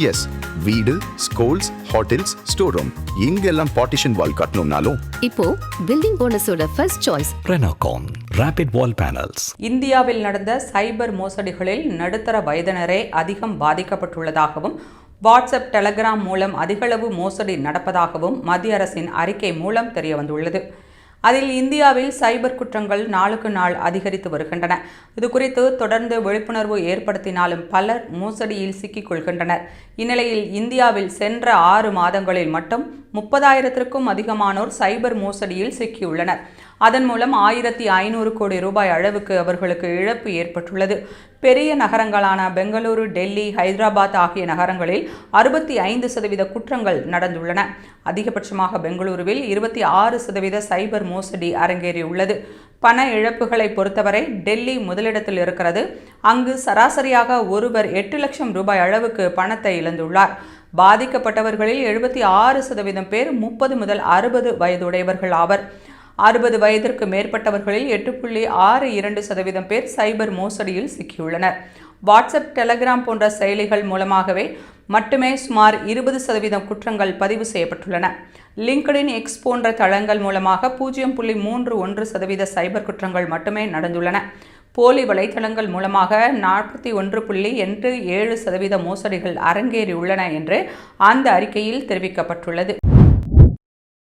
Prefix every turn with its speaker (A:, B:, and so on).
A: S, வீடு, schools, hotels, store room இங்கெல்லாம் partition wall கட்டணும்னாலும்
B: இப்போ பில்டிங் போனஸோட first choice
C: Renocon Rapid Wall Panels.
D: இந்தியாவில் நடந்த சைபர் மோசடிகளில் நடுத்தர வயதினரே அதிகம் பாதிக்கப்பட்டுள்ளதாகவும் வாட்ஸ்அப், டெலகிராம் மூலம் அதிகளவு மோசடி நடப்பதாகவும் மத்திய அரசின் அறிக்கை மூலம் தெரியவந்துள்ளது. அதில் இந்தியாவில் சைபர் குற்றங்கள் நாளுக்கு நாள் அதிகரித்து வருகின்றன. இதுகுறித்து தொடர்ந்து விழிப்புணர்வு ஏற்படுத்தினாலும் பலர் மோசடியில் சிக்கிக் கொள்கின்றனர். இந்நிலையில் இந்தியாவில் சென்ற 6 மாதங்களில் மட்டும் 30,000க்கும் அதிகமானோர் சைபர் மோசடியில் சிக்கியுள்ளனர். அதன் மூலம் 1,500 கோடி ரூபாய் அளவுக்கு அவர்களுக்கு இழப்பு ஏற்பட்டுள்ளது. பெரிய நகரங்களான பெங்களூரு, டெல்லி, ஹைதராபாத் ஆகிய நகரங்களில் 65% குற்றங்கள் நடந்துள்ளன. அதிகபட்சமாக பெங்களூருவில் 26% சைபர் மோசடி அரங்கேறியுள்ளது. பண இழப்புகளை பொறுத்தவரை டெல்லி முதலிடத்தில் இருக்கிறது. அங்கு சராசரியாக ஒருவர் 8 லட்சம் ரூபாய் அளவுக்கு பணத்தை இழந்துள்ளார். பாதிக்கப்பட்டவர்களில் 76% பேர் 30 முதல் 60 வயதுடையவர்கள் ஆவர். 60 வயதிற்கு மேற்பட்டவர்களில் 8.62% பேர் சைபர் மோசடியில் சிக்கியுள்ளனர். வாட்ஸ்அப், டெலகிராம் போன்ற செயலிகள் மூலமாகவே மட்டுமே சுமார் 20% குற்றங்கள் பதிவு செய்யப்பட்டுள்ளன. லிங்க்டின், எக்ஸ் போன்ற தளங்கள் மூலமாக 0.31% சைபர் குற்றங்கள் மட்டுமே நடந்துள்ளன. போலி வலைத்தளங்கள் மூலமாக 41.87% மோசடிகள் அரங்கேறியுள்ளன என்று அந்த அறிக்கையில் தெரிவிக்கப்பட்டுள்ளது.